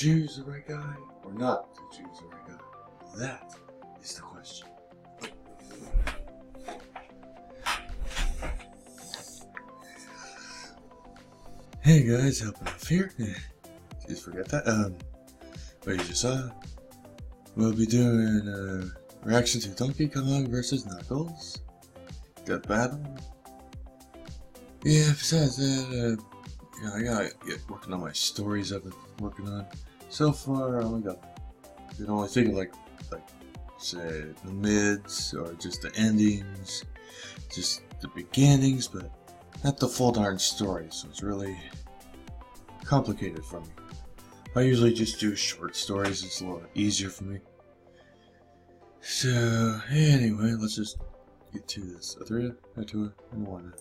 choose the right guy or not to choose the right guy? That is the question. Hey guys, helping off here. Just forget that. What you just saw. We'll be doing a reaction to Donkey Kong versus Knuckles. Death battle. Yeah, besides that, I gotta get working on my stories I've been working on. So far, I only been only thinking like say the mids or just the endings, just the beginnings, but not the full darn story. So it's really complicated for me. I usually just do short stories. It's a little easier for me. So anyway, let's just get to this. A 3, a 2, and 1.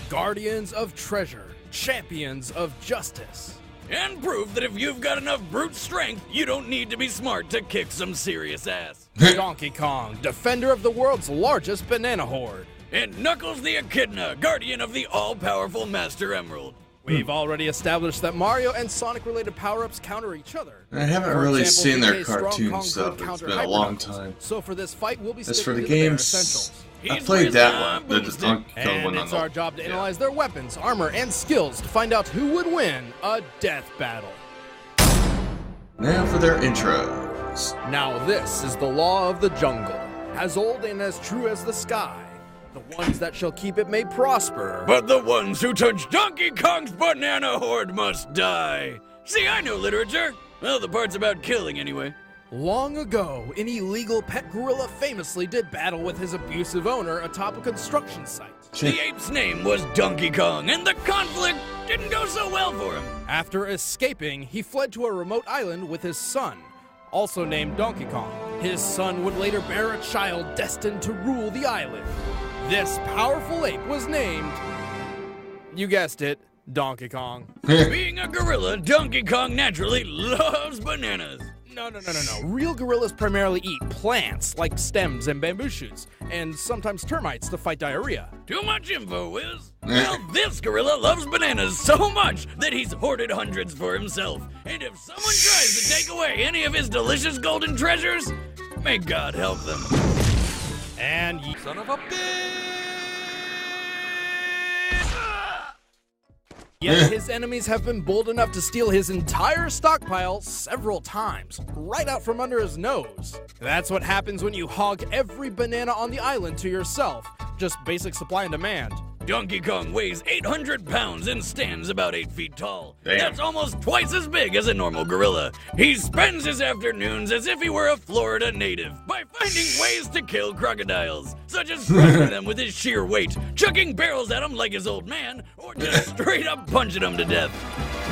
Guardians of treasure, champions of justice. And proof that if you've got enough brute strength, you don't need to be smart to kick some serious ass. Donkey Kong, defender of the world's largest banana horde. And Knuckles the Echidna, guardian of the all-powerful Master Emerald. We've already established that Mario and Sonic-related power-ups counter each other. I haven't For really example, seen their DK's Strong cartoon Kong stuff. could It's counter been a Hyper long Knuckles. time. So for this fight, we'll be As for sticking the to the bare games, essentials. I played that one. The Donkey Kong And one on it's the... our job to analyze their weapons, armor, and skills to find out who would win a death battle. Now for their intros. Now this is the law of the jungle, as old and as true as the sky. The ones that shall keep it may prosper. But the ones who touch Donkey Kong's banana horde must die. See, I know literature. Well, the parts about killing, anyway. Long ago, an illegal pet gorilla famously did battle with his abusive owner atop a construction site. The ape's name was Donkey Kong, and the conflict didn't go so well for him. After escaping, he fled to a remote island with his son, also named Donkey Kong. His son would later bear a child destined to rule the island. This powerful ape was named, you guessed it, Donkey Kong. Being a gorilla, Donkey Kong naturally loves bananas. No. Real gorillas primarily eat plants, like stems and bamboo shoots, and sometimes termites to fight diarrhea. Too much info, Wiz. Well, this gorilla loves bananas so much that he's hoarded hundreds for himself. And if someone tries to take away any of his delicious golden treasures, may God help them. And Son of a bitch! Yet his enemies have been bold enough to steal his entire stockpile several times, right out from under his nose. That's what happens when you hog every banana on the island to yourself. Just basic supply and demand. Donkey Kong weighs 800 pounds and stands about 8 feet tall. Damn. That's almost twice as big as a normal gorilla. He spends his afternoons as if he were a Florida native by finding ways to kill crocodiles, such as crushing them with his sheer weight, chucking barrels at them like his old man, or just straight up punching them to death.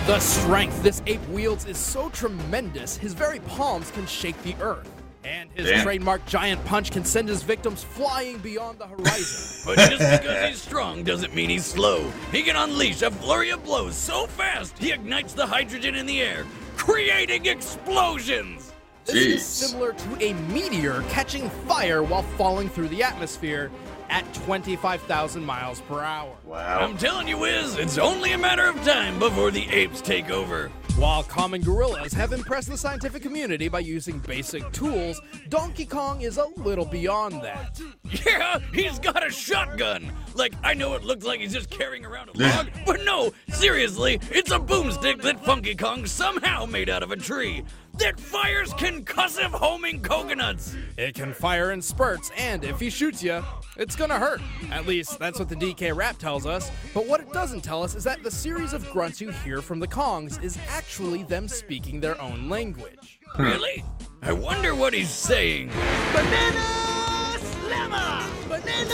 The strength this ape wields is so tremendous, his very palms can shake the earth. And his trademark giant punch can send his victims flying beyond the horizon. But just because he's strong doesn't mean he's slow. He can unleash a flurry of blows so fast he ignites the hydrogen in the air, creating explosions. This is similar to a meteor catching fire while falling through the atmosphere at 25,000 miles per hour. Wow. I'm telling you, Wiz, it's only a matter of time before the apes take over. While common gorillas have impressed the scientific community by using basic tools, Donkey Kong is a little beyond that. Yeah, he's got a shotgun. Like, I know it looks like he's just carrying around a log, but no, seriously, it's a boomstick that Funky Kong somehow made out of a tree that fires concussive homing coconuts. It can fire in spurts, and if he shoots you, it's gonna hurt. At least, that's what the DK rap tells us. But what it doesn't tell us is that the series of grunts you hear from the Kongs is actually them speaking their own language. Really? I wonder what he's saying. Banana Slammer! Banana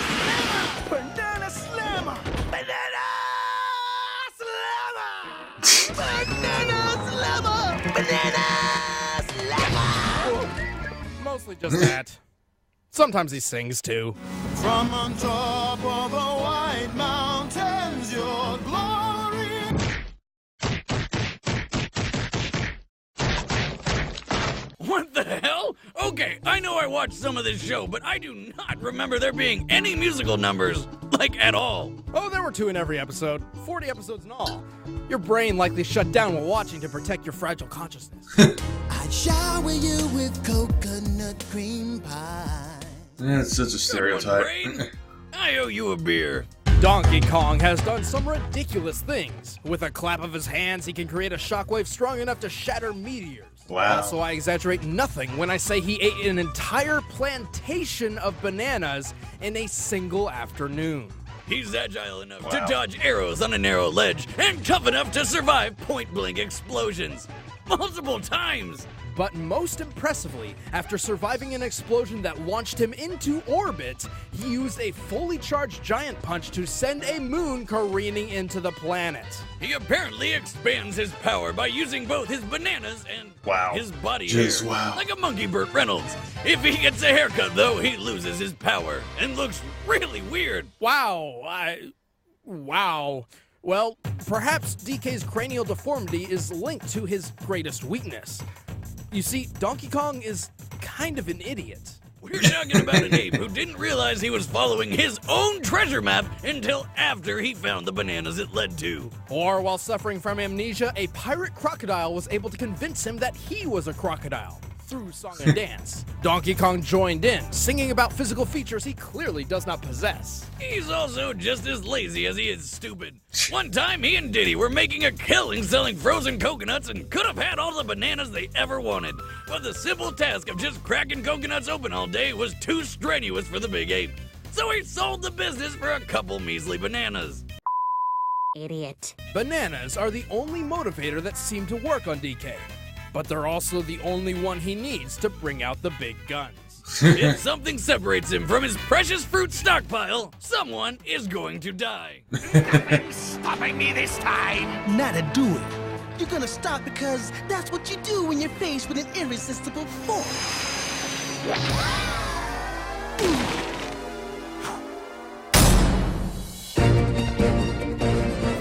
Slammer! Banana Slammer! Banana Slammer! Banana Slammer! Banana Slammer! Mostly just that. Sometimes he sings too. From on top of the white mountains, your glory. What the hell? Okay, I know I watched some of this show, but I do not remember there being any musical numbers, like at all. Oh, there were 2 in every episode. 40 episodes in all. Your brain likely shut down while watching to protect your fragile consciousness. I'd shower you with coconut cream pie. That's such a stereotype. Brain, I owe you a beer. Donkey Kong has done some ridiculous things. With a clap of his hands, he can create a shockwave strong enough to shatter meteors. Wow. Also, I exaggerate nothing when I say he ate an entire plantation of bananas in a single afternoon. He's agile enough to dodge arrows on a narrow ledge and tough enough to survive point-blank explosions. Multiple times. But most impressively, after surviving an explosion that launched him into orbit, he used a fully charged giant punch to send a moon careening into the planet. He apparently expands his power by using both his bananas and his body Just hair, wow. like a monkey Burt Reynolds. If he gets a haircut, though, he loses his power and looks really weird. Wow. Well, perhaps DK's cranial deformity is linked to his greatest weakness. You see, Donkey Kong is kind of an idiot. We're talking about an ape who didn't realize he was following his own treasure map until after he found the bananas it led to. Or while suffering from amnesia, a pirate crocodile was able to convince him that he was a crocodile through song and dance. Donkey Kong joined in, singing about physical features he clearly does not possess. He's also just as lazy as he is stupid. One time, he and Diddy were making a killing selling frozen coconuts and could have had all the bananas they ever wanted. But the simple task of just cracking coconuts open all day was too strenuous for the big ape. So he sold the business for a couple measly bananas. Idiot. Bananas are the only motivator that seem to work on DK. But they're also the only one he needs to bring out the big guns. If something separates him from his precious fruit stockpile, someone is going to die. Stopping me this time. Not to do it. You're gonna stop because that's what you do when you're faced with an irresistible force.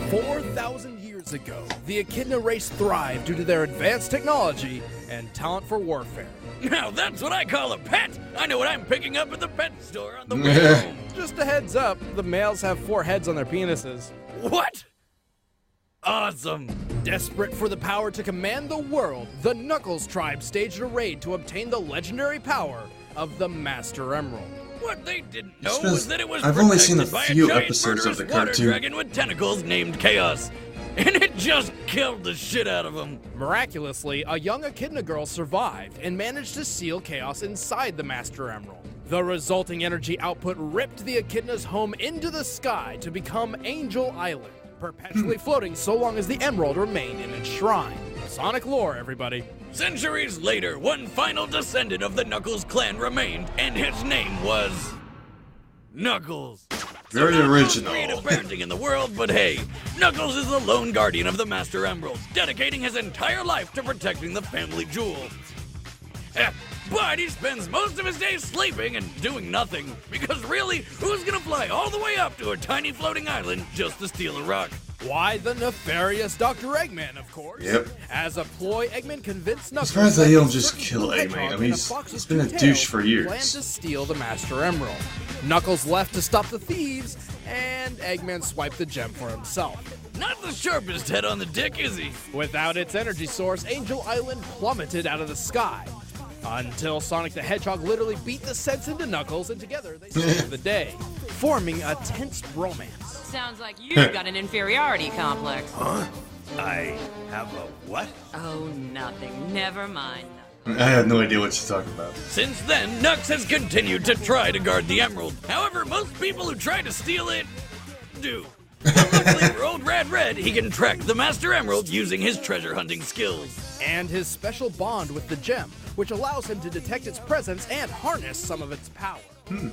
4,000 years ago, the Echidna race thrived due to their advanced technology and talent for warfare. Now that's what I call a pet. I know what I'm picking up at the pet store on the way home. Just a heads up, the males have 4 heads on their penises. What? Awesome. Desperate for the power to command the world, the Knuckles tribe staged a raid to obtain the legendary power of the Master Emerald. What they didn't know was that it was I've only seen a protected by few giant episodes of murderous the water cartoon. dragon with tentacles named Chaos. And it just killed the shit out of him. Miraculously, a young Echidna girl survived and managed to seal Chaos inside the Master Emerald. The resulting energy output ripped the Echidna's home into the sky to become Angel Island, perpetually floating so long as the Emerald remained in its shrine. Sonic lore, everybody. Centuries later, one final descendant of the Knuckles clan remained, and his name was Knuckles. Very Not original. Creative parenting in the world, but hey, Knuckles is the lone guardian of the Master Emerald, dedicating his entire life to protecting the family jewel. But he spends most of his days sleeping and doing nothing, because really, who's gonna fly all the way up to a tiny floating island just to steal a rock? Why, the nefarious Dr. Eggman, of course. Yep. As a ploy, Eggman convinced Knuckles surprised that he a don't just certain kill blue Eggman. hedgehog I mean, and a he's- fox with he's been a 2 douche for tails years. planned to steal the Master Emerald. Knuckles left to stop the thieves, and Eggman swiped the gem for himself. Not the sharpest head on the dick, is he? Without its energy source, Angel Island plummeted out of the sky. Until Sonic the Hedgehog literally beat the sense into Knuckles, and together they saved the day, forming a tense bromance. Sounds like you've got an inferiority complex. I have a what? Oh, nothing. Never mind. I have no idea what you're talking about. Since then, Nux has continued to try to guard the Emerald. However, most people who try to steal it do. But luckily for old Rad Red, he can track the Master Emerald using his treasure hunting skills. And his special bond with the gem, which allows him to detect its presence and harness some of its power,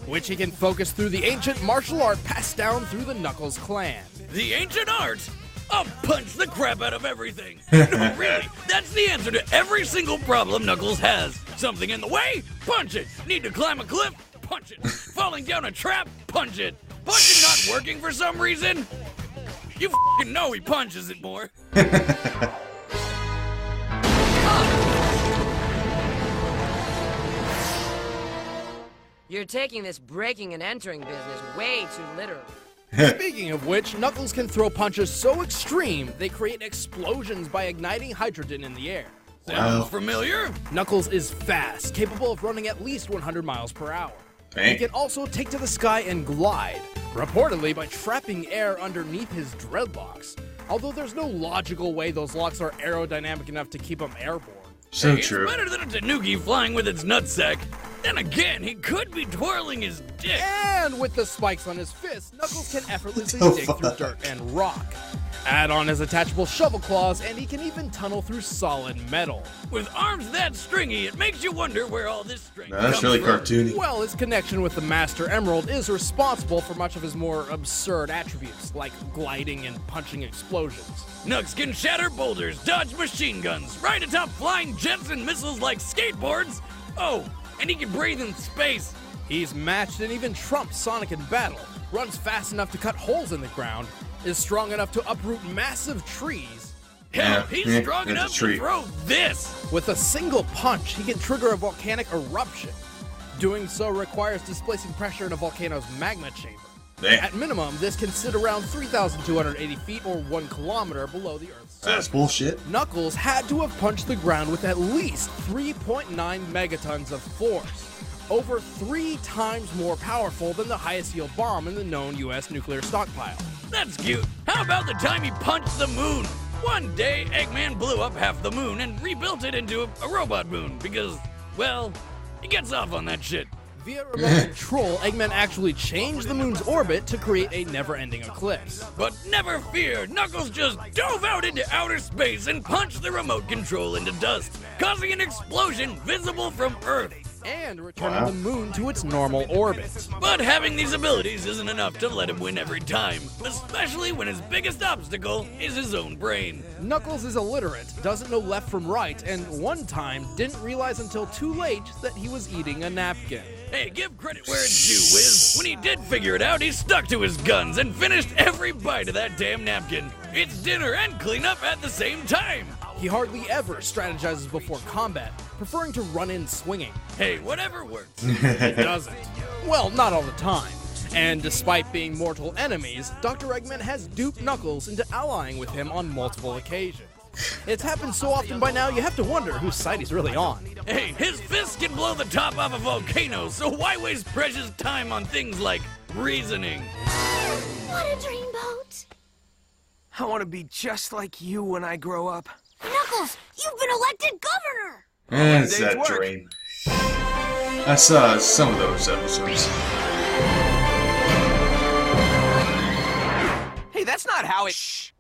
which he can focus through the ancient martial art passed down through the Knuckles clan. The ancient art? I'll punch the crap out of everything. No, really, that's the answer to every single problem Knuckles has. Something in the way? Punch it. Need to climb a cliff? Punch it. Falling down a trap? Punch it. Punching not working for some reason? You f***ing know he punches it more. taking this breaking and entering business way too literally. Speaking of which, Knuckles can throw punches so extreme they create explosions by igniting hydrogen in the air. Sounds familiar? Knuckles is fast, capable of running at least 100 miles per hour. Dang. He can also take to the sky and glide, reportedly by trapping air underneath his dreadlocks. Although there's no logical way those locks are aerodynamic enough to keep him airborne. So Hey, true. It's better than a tanuki flying with its nutsack. Then again, he could be twirling his dick. And with the spikes on his fists, Knuckles can effortlessly The dig through fuck? dirt and rock. Add on his attachable shovel claws, and he can even tunnel through solid metal. With arms that stringy, it makes you wonder where all this strength No, that's comes really from. cartoony. Well, his connection with the Master Emerald is responsible for much of his more absurd attributes, like gliding and punching explosions. Nux can shatter boulders, dodge machine guns, ride atop flying jets and missiles like skateboards. Oh, and he can breathe in space. He's matched and even trumps Sonic in battle, runs fast enough to cut holes in the ground, is strong enough to uproot massive trees. Hell, Yeah, he's yeah, strong that's a enough tree. to throw this. With a single punch, he can trigger a volcanic eruption. Doing so requires displacing pressure in a volcano's magma chamber. Damn. At minimum, this can sit around 3,280 feet or 1 kilometer below the Earth's surface. That's bullshit. Knuckles had to have punched the ground with at least 3.9 megatons of force, over 3 times more powerful than the highest yield bomb in the known US nuclear stockpile. That's cute. How about the time he punched the moon? One day, Eggman blew up half the moon and rebuilt it into a robot moon because, well, he gets off on that shit. Via remote control, Eggman actually changed the moon's orbit to create a never-ending eclipse. But never fear, Knuckles just dove out into outer space and punched the remote control into dust, causing an explosion visible from Earth. And returning the moon to its normal orbit. But having these abilities isn't enough to let him win every time, especially when his biggest obstacle is his own brain. Knuckles is illiterate, doesn't know left from right, and one time didn't realize until too late that he was eating a napkin. Hey, give credit where it's due, Wiz. When he did figure it out, he stuck to his guns and finished every bite of that damn napkin. It's dinner and cleanup at the same time. He hardly ever strategizes before combat, preferring to run in swinging. Hey, whatever works. It doesn't. Well, not all the time. And despite being mortal enemies, Dr. Eggman has duped Knuckles into allying with him on multiple occasions. It's happened so often by now, you have to wonder whose side he's really on. Hey, his fists can blow the top off a volcano, so why waste precious time on things like reasoning? What a dreamboat! I want to be just like you when I grow up. Knuckles, you've been elected governor! It's day's that work. dream. I saw some of those episodes. Hey, that's not how it. Shh.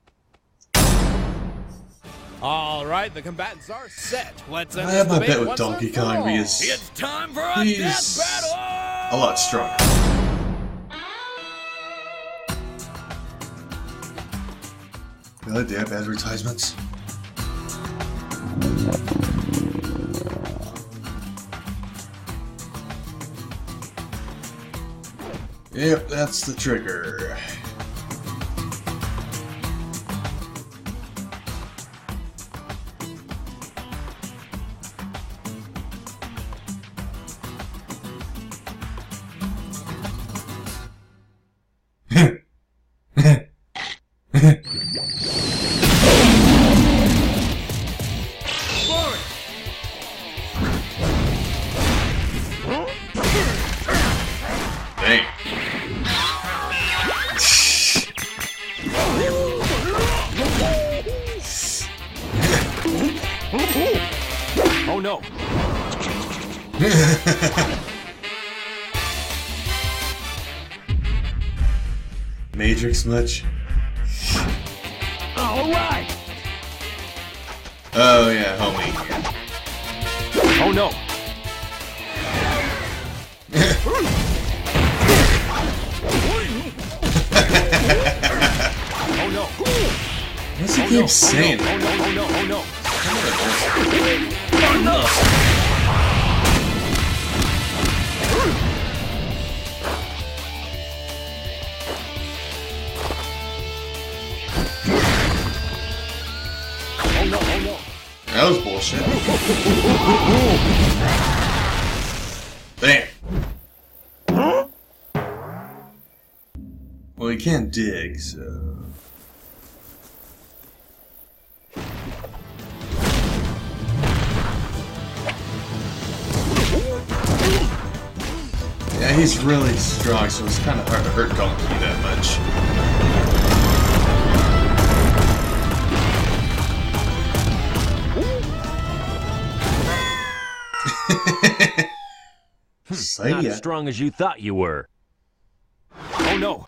All right, the combatants are set. Let's end I this have my debate bet with once Donkey and for Kong all. because It's time for a he's death battle! a lot stronger. God damn advertisements. Yep, that's the trigger. Dang. Oh no. Matrix much? Alright! Oh yeah, homie. Oh no. Oh no. What's he keep saying? Oh no, oh no, oh no. Oh no! Oh no, oh no. That was bullshit. Damn. Well, you can't dig, so... Yeah, he's really strong, so it's kind of hard to hurt Donkey that much. Not as strong as you thought you were. Oh no!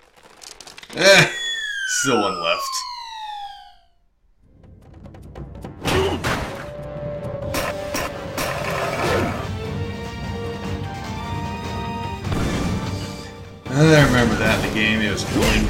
Still one left. I remember that in the game, it was killing.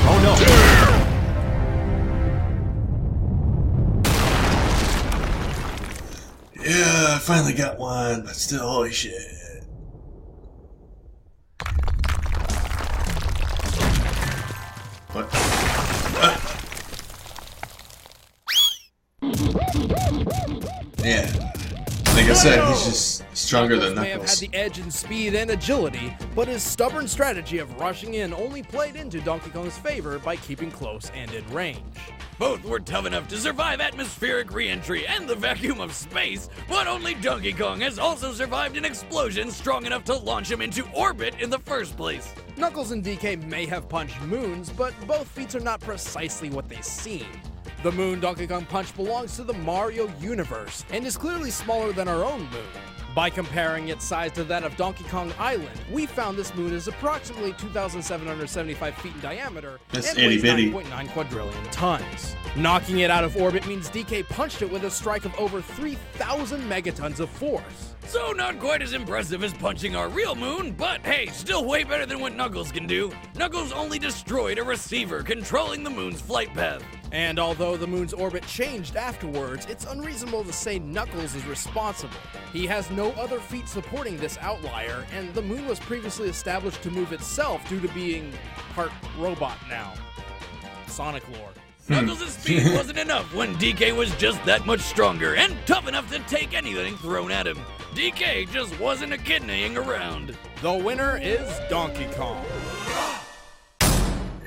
Oh no! Yeah, I finally got one, but still, holy shit. What? Yeah. Like I said, he's just stronger than Knuckles may have had Knuckles. the edge in speed and agility, but his stubborn strategy of rushing in only played into Donkey Kong's favor by keeping close and in range. Both were tough enough to survive atmospheric re-entry and the vacuum of space, but only Donkey Kong has also survived an explosion strong enough to launch him into orbit in the first place. Knuckles and DK may have punched moons, but both feats are not precisely what they seem. The moon Donkey Kong punch belongs to the Mario universe, and is clearly smaller than our own moon. By comparing its size to that of Donkey Kong Island, we found this moon is approximately 2,775 feet in diameter That's and weighs itty-bitty. 9.9 quadrillion tons. Knocking it out of orbit means DK punched it with a strike of over 3,000 megatons of force. So not quite as impressive as punching our real moon, but hey, still way better than what Knuckles can do. Knuckles only destroyed a receiver controlling the moon's flight path. And although the moon's orbit changed afterwards, it's unreasonable to say Knuckles is responsible. He has no other feat supporting this outlier, and the moon was previously established to move itself due to being part robot now. Sonic lore. Knuckles' speed wasn't enough when DK was just that much stronger and tough enough to take anything thrown at him. DK just wasn't a kidneying around. The winner is Donkey Kong.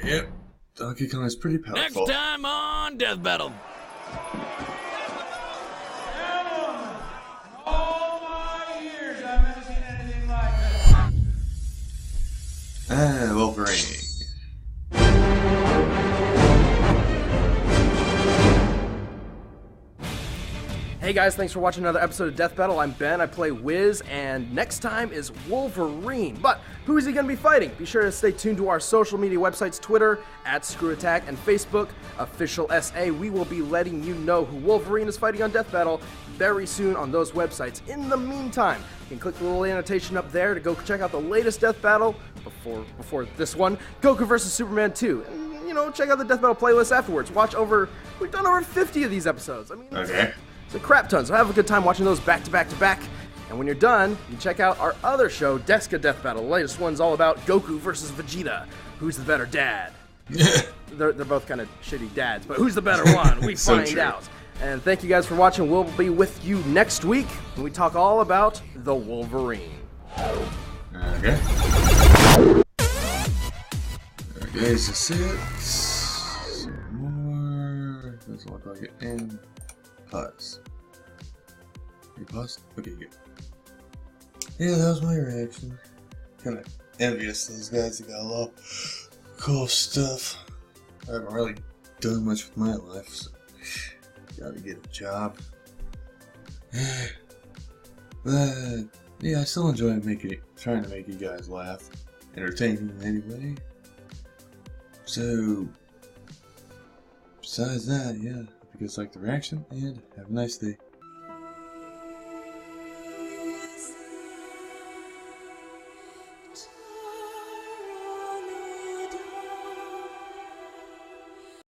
Yep. Donkey Kong is pretty powerful. Next time on Death Battle. All my years, I've never seen anything like this. Wolverine. Hey guys, thanks for watching another episode of Death Battle. I'm Ben, I play Wiz, and next time is Wolverine. But who is he going to be fighting? Be sure to stay tuned to our social media websites, Twitter, @ScrewAttack, and Facebook, Official SA. We will be letting you know who Wolverine is fighting on Death Battle very soon on those websites. In the meantime, you can click the little annotation up there to go check out the latest Death Battle before this one, Goku vs. Superman 2. And, you know, check out the Death Battle playlist afterwards. We've done over 50 of these episodes. I mean, Okay. it's a crap ton, so have a good time watching those back to back to back. And when you're done, you can check out our other show, Deska Death Battle. The latest one's all about Goku versus Vegeta. Who's the better dad? They're both kind of shitty dads, but who's the better one? We So find true. out. And thank you guys for watching. We'll be with you next week when we talk all about the Wolverine. Okay. Okay, so 6. Some more. Doesn't look like it. And pause. You paused? Okay, good. Yeah, that was my reaction. Kinda envious those guys that got a lot of cool stuff. I haven't really done much with my life, so gotta get a job. But yeah, I still enjoy trying to make you guys laugh, entertaining in any way. So besides that, yeah, hope you guys like the reaction and have a nice day.